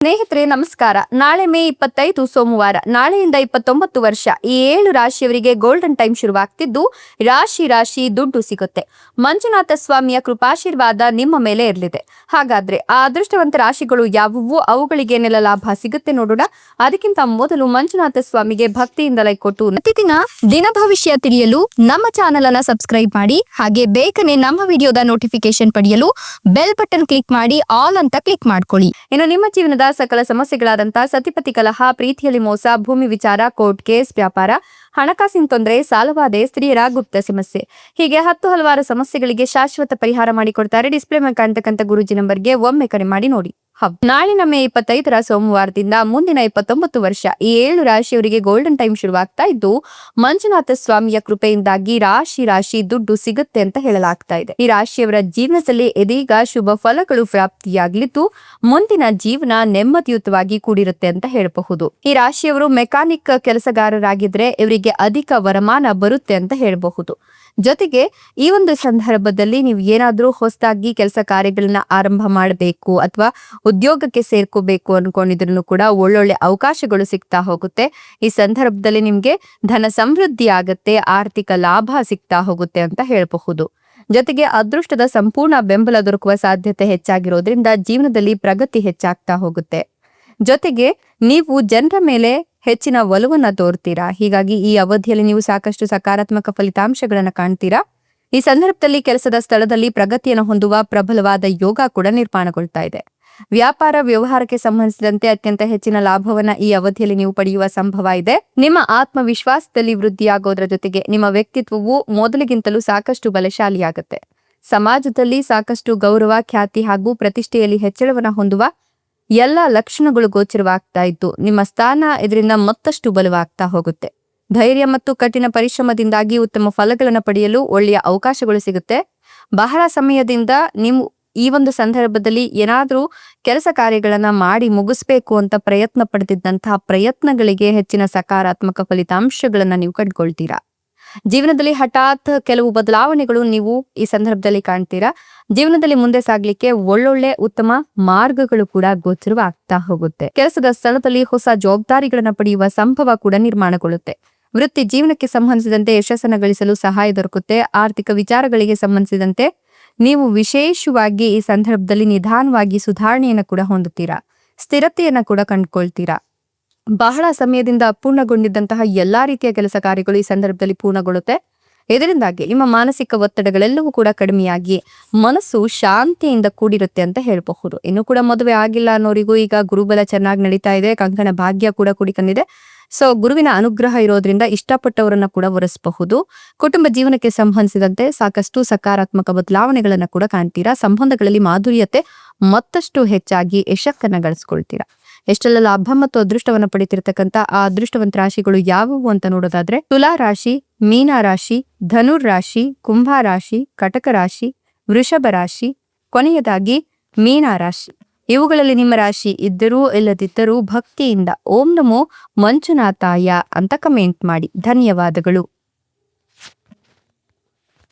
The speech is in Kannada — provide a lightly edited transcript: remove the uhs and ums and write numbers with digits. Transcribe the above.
ಸ್ನೇಹಿತರೆ ನಮಸ್ಕಾರ. ನಾಳೆ ಮೇ 25 ಸೋಮವಾರ, ನಾಳೆಯಿಂದ 29 ವರ್ಷ ಈ 7 ರಾಶಿಯವರಿಗೆ ಗೋಲ್ಡನ್ ಟೈಮ್ ಶುರುವಾಗ್ತಿದ್ದು ರಾಶಿ ದುಡ್ಡು ಸಿಗುತ್ತೆ. ಮಂಜುನಾಥ ಸ್ವಾಮಿಯ ಕೃಪಾಶೀರ್ವಾದ ನಿಮ್ಮ ಮೇಲೆ ಇರಲಿದೆ. ಹಾಗಾದ್ರೆ ಆ ಅದೃಷ್ಟವಂತ ರಾಶಿಗಳು ಯಾವುವು, ಅವುಗಳಿಗೆ ಏನೆಲ್ಲ ಲಾಭ ಸಿಗುತ್ತೆ ನೋಡೋಣ. ಅದಕ್ಕಿಂತ ಮೊದಲು ಮಂಜುನಾಥ ಸ್ವಾಮಿಗೆ ಭಕ್ತಿಯಿಂದ ಲೈಕ್ ಕೊಟ್ಟು ಪ್ರತಿದಿನ ದಿನ ಭವಿಷ್ಯ ತಿಳಿಯಲು ನಮ್ಮ ಚಾನೆಲ್ ಅನ್ನ ಸಬ್ಸ್ಕ್ರೈಬ್ ಮಾಡಿ. ಹಾಗೆ ಬೇಗನೆ ನಮ್ಮ ವಿಡಿಯೋದ ನೋಟಿಫಿಕೇಶನ್ ಪಡೆಯಲು ಬೆಲ್ ಬಟನ್ ಕ್ಲಿಕ್ ಮಾಡಿ ಆಲ್ ಅಂತ ಕ್ಲಿಕ್ ಮಾಡ್ಕೊಳ್ಳಿ. ಇನ್ನು ನಿಮ್ಮ ಜೀವನದ ಸಕಲ ಸಮಸ್ಯೆಗಳಾದಂತಹ ಸತಿಪತಿ ಕಲಹ, ಪ್ರೀತಿಯಲ್ಲಿ ಮೋಸ, ಭೂಮಿ ವಿಚಾರ, ಕೋರ್ಟ್ ಕೇಸ್, ವ್ಯಾಪಾರ, ಹಣಕಾಸಿನ ತೊಂದರೆ, ಸಾಲವಾದೆ, ಸ್ತ್ರೀಯರ ಗುಪ್ತ ಸಮಸ್ಯೆ, ಹೀಗೆ ಹಲವಾರು ಸಮಸ್ಯೆಗಳಿಗೆ ಶಾಶ್ವತ ಪರಿಹಾರ ಮಾಡಿಕೊಡ್ತಾರೆ. ಡಿಸ್ಪ್ಲೇ ಮೇಲೆ ಕಾಣ್ತಕ್ಕಂಥ ಗುರೂಜಿ ನಂಬರ್ಗೆ ಒಮ್ಮೆ ಕರೆ ಮಾಡಿ ನೋಡಿ. ನಾಳಿನ ಮೇ 25ರ ಸೋಮವಾರದಿಂದ ಮುಂದಿನ 29 ವರ್ಷ ಈ 7 ರಾಶಿಯವರಿಗೆ ಗೋಲ್ಡನ್ ಟೈಮ್ ಶುರುವಾಗ್ತಾ ಇದ್ದು ಮಂಜುನಾಥ ಸ್ವಾಮಿಯ ಕೃಪೆಯಿಂದಾಗಿ ರಾಶಿ ದುಡ್ಡು ಸಿಗುತ್ತೆ ಅಂತ ಹೇಳಲಾಗ್ತಾ ಇದೆ. ಈ ರಾಶಿಯವರ ಜೀವನದಲ್ಲಿ ಇದೀಗ ಶುಭ ಫಲಗಳು ಪ್ರಾಪ್ತಿಯಾಗಲಿದ್ದು ಮುಂದಿನ ಜೀವನ ನೆಮ್ಮದಿಯುತವಾಗಿ ಕೂಡಿರುತ್ತೆ ಅಂತ ಹೇಳಬಹುದು. ಈ ರಾಶಿಯವರು ಮೆಕ್ಯಾನಿಕ್ ಕೆಲಸಗಾರರಾಗಿದ್ರೆ ಇವರಿಗೆ ಅಧಿಕ ವರಮಾನ ಬರುತ್ತೆ ಅಂತ ಹೇಳಬಹುದು. ಜೊತೆಗೆ ಈ ಒಂದು ಸಂದರ್ಭದಲ್ಲಿ ನೀವು ಏನಾದ್ರೂ ಹೊಸದಾಗಿ ಕೆಲಸ ಕಾರ್ಯಗಳನ್ನ ಆರಂಭ ಮಾಡಬೇಕು ಅಥವಾ ಉದ್ಯೋಗಕ್ಕೆ ಸೇರ್ಕೋಬೇಕು ಅನ್ಕೊಂಡಿದ್ರು ಕೂಡ ಒಳ್ಳೊಳ್ಳೆ ಅವಕಾಶಗಳು ಸಿಗ್ತಾ ಹೋಗುತ್ತೆ. ಈ ಸಂದರ್ಭದಲ್ಲಿ ನಿಮ್ಗೆ ಧನ ಸಮೃದ್ಧಿ ಆಗತ್ತೆ, ಆರ್ಥಿಕ ಲಾಭ ಸಿಗ್ತಾ ಹೋಗುತ್ತೆ ಅಂತ ಹೇಳಬಹುದು. ಜೊತೆಗೆ ಅದೃಷ್ಟದ ಸಂಪೂರ್ಣ ಬೆಂಬಲ ದೊರಕುವ ಸಾಧ್ಯತೆ ಹೆಚ್ಚಾಗಿರೋದ್ರಿಂದ ಜೀವನದಲ್ಲಿ ಪ್ರಗತಿ ಹೆಚ್ಚಾಗ್ತಾ ಹೋಗುತ್ತೆ. ಜೊತೆಗೆ ನೀವು ಜನರ ಮೇಲೆ ಹೆಚ್ಚಿನ ಒಲವನ್ನ ತೋರ್ತೀರಾ. ಹೀಗಾಗಿ ಈ ಅವಧಿಯಲ್ಲಿ ನೀವು ಸಾಕಷ್ಟು ಸಕಾರಾತ್ಮಕ ಫಲಿತಾಂಶಗಳನ್ನ ಕಾಣ್ತೀರಾ. ಈ ಸಂದರ್ಭದಲ್ಲಿ ಕೆಲಸದ ಸ್ಥಳದಲ್ಲಿ ಪ್ರಗತಿಯನ್ನು ಹೊಂದುವ ಪ್ರಬಲವಾದ ಯೋಗ ಕೂಡ ನಿರ್ಮಾಣಗೊಳ್ತಾ ಇದೆ. ವ್ಯಾಪಾರ ವ್ಯವಹಾರಕ್ಕೆ ಸಂಬಂಧಿಸಿದಂತೆ ಅತ್ಯಂತ ಹೆಚ್ಚಿನ ಲಾಭವನ್ನ ಈ ಅವಧಿಯಲ್ಲಿ ನೀವು ಪಡೆಯುವ ಸಂಭವ ಇದೆ. ನಿಮ್ಮ ಆತ್ಮವಿಶ್ವಾಸದಲ್ಲಿ ವೃದ್ಧಿಯಾಗೋದ್ರ ಜೊತೆಗೆ ನಿಮ್ಮ ವ್ಯಕ್ತಿತ್ವವು ಮೊದಲಿಗಿಂತಲೂ ಸಾಕಷ್ಟು ಬಲಶಾಲಿಯಾಗುತ್ತೆ. ಸಮಾಜದಲ್ಲಿ ಸಾಕಷ್ಟು ಗೌರವ, ಖ್ಯಾತಿ ಹಾಗೂ ಪ್ರತಿಷ್ಠೆಯಲ್ಲಿ ಹೆಚ್ಚಳವನ್ನ ಹೊಂದುವ ಎಲ್ಲ ಲಕ್ಷಣಗಳು ಗೋಚರವಾಗ್ತಾ ಇದ್ದು ನಿಮ್ಮ ಸ್ಥಾನ ಇದರಿಂದ ಮತ್ತಷ್ಟು ಬಲವಾಗ್ತಾ ಹೋಗುತ್ತೆ. ಧೈರ್ಯ ಮತ್ತು ಕಠಿಣ ಪರಿಶ್ರಮದಿಂದಾಗಿ ಉತ್ತಮ ಫಲಗಳನ್ನು ಪಡೆಯಲು ಒಳ್ಳೆಯ ಅವಕಾಶಗಳು ಸಿಗುತ್ತೆ. ಬಹಳ ಸಮಯದಿಂದ ನೀವು ಈ ಒಂದು ಸಂದರ್ಭದಲ್ಲಿ ಏನಾದ್ರೂ ಕೆಲಸ ಕಾರ್ಯಗಳನ್ನ ಮಾಡಿ ಮುಗಿಸ್ಬೇಕು ಅಂತ ಪ್ರಯತ್ನ ಪಡೆದಿದ್ದಂತಹ ಪ್ರಯತ್ನಗಳಿಗೆ ಹೆಚ್ಚಿನ ಸಕಾರಾತ್ಮಕ ಫಲಿತಾಂಶಗಳನ್ನ ನೀವು ಕಂಡುಕೊಳ್ತೀರಾ. ಜೀವನದಲ್ಲಿ ಹಠಾತ್ ಕೆಲವು ಬದಲಾವಣೆಗಳು ನೀವು ಈ ಸಂದರ್ಭದಲ್ಲಿ ಕಾಣ್ತೀರಾ. ಜೀವನದಲ್ಲಿ ಮುಂದೆ ಸಾಗ್ಲಿಕ್ಕೆ ಒಳ್ಳೊಳ್ಳೆ ಉತ್ತಮ ಮಾರ್ಗಗಳು ಕೂಡ ಗೋಚರವಾಗ್ತಾ ಹೋಗುತ್ತೆ. ಕೆಲಸದ ಸ್ಥಳದಲ್ಲಿ ಹೊಸ ಜವಾಬ್ದಾರಿಗಳನ್ನ ಪಡೆಯುವ ಸಂಭವ ಕೂಡ ನಿರ್ಮಾಣಗೊಳ್ಳುತ್ತೆ. ವೃತ್ತಿ ಜೀವನಕ್ಕೆ ಸಂಬಂಧಿಸಿದಂತೆ ಯಶಸ್ಸನ್ನು ಗಳಿಸಲು ಸಹಾಯ ದೊರಕುತ್ತೆ. ಆರ್ಥಿಕ ವಿಚಾರಗಳಿಗೆ ಸಂಬಂಧಿಸಿದಂತೆ ನೀವು ವಿಶೇಷವಾಗಿ ಈ ಸಂದರ್ಭದಲ್ಲಿ ನಿಧಾನವಾಗಿ ಸುಧಾರಣೆಯನ್ನ ಕೂಡ ಹೊಂದುತ್ತೀರಾ. ಸ್ಥಿರತೆಯನ್ನ ಕೂಡ ಕಂಡುಕೊಳ್ತೀರಾ. ಬಹಳ ಸಮಯದಿಂದ ಅಪೂರ್ಣಗೊಂಡಿದ್ದಂತಹ ಎಲ್ಲಾ ರೀತಿಯ ಕೆಲಸ ಕಾರ್ಯಗಳು ಈ ಸಂದರ್ಭದಲ್ಲಿ ಪೂರ್ಣಗೊಳ್ಳುತ್ತೆ. ಇದರಿಂದಾಗಿ ನಿಮ್ಮ ಮಾನಸಿಕ ಒತ್ತಡಗಳೆಲ್ಲವೂ ಕೂಡ ಕಡಿಮೆಯಾಗಿ ಮನಸ್ಸು ಶಾಂತಿಯಿಂದ ಕೂಡಿರುತ್ತೆ ಅಂತ ಹೇಳಬಹುದು. ಇನ್ನು ಕೂಡ ಮದುವೆ ಆಗಿಲ್ಲ ಅನ್ನೋರಿಗೂ ಈಗ ಗುರುಬಲ ಚೆನ್ನಾಗಿ ನಡೀತಾ ಇದೆ. ಕಂಕಣ ಭಾಗ್ಯ ಕೂಡ ಕೂಡಿ ತಂದಿದೆ. ಸೊ ಗುರುವಿನ ಅನುಗ್ರಹ ಇರೋದ್ರಿಂದ ಇಷ್ಟಪಟ್ಟವರನ್ನ ಕೂಡ ಒರೆಸಬಹುದು. ಕುಟುಂಬ ಜೀವನಕ್ಕೆ ಸಂಬಂಧಿಸಿದಂತೆ ಸಾಕಷ್ಟು ಸಕಾರಾತ್ಮಕ ಬದಲಾವಣೆಗಳನ್ನ ಕೂಡ ಕಾಣ್ತೀರಾ. ಸಂಬಂಧಗಳಲ್ಲಿ ಮಾಧುರ್ಯತೆ ಮತ್ತಷ್ಟು ಹೆಚ್ಚಾಗಿ ಯಶಸ್ಸನ್ನ ಗಳಿಸ್ಕೊಳ್ತೀರಾ. ಎಷ್ಟೆಲ್ಲ ಲಾಭ ಮತ್ತು ಅದೃಷ್ಟವನ್ನ ಪಡಿತಿರ್ತಕ್ಕಂಥ ಆ ಅದೃಷ್ಟವಂತ ರಾಶಿಗಳು ಯಾವುವು ಅಂತ ನೋಡೋದಾದ್ರೆ ತುಲಾ ರಾಶಿ, ಮೀನ ರಾಶಿ, ಧನುರ್ ರಾಶಿ, ಕುಂಭ ರಾಶಿ, ಕಟಕ ರಾಶಿ, ವೃಷಭ ರಾಶಿ, ಕೊನೆಯದಾಗಿ ಮೀನ ರಾಶಿ. ಇವುಗಳಲ್ಲಿ ನಿಮ್ಮ ರಾಶಿ ಇದ್ದರೂ ಇಲ್ಲದಿದ್ದರೂ ಭಕ್ತಿಯಿಂದ ಓಂ ನಮೋ ಮಂಜುನಾಥಾಯ ಅಂತ ಕಮೆಂಟ್ ಮಾಡಿ. ಧನ್ಯವಾದಗಳು.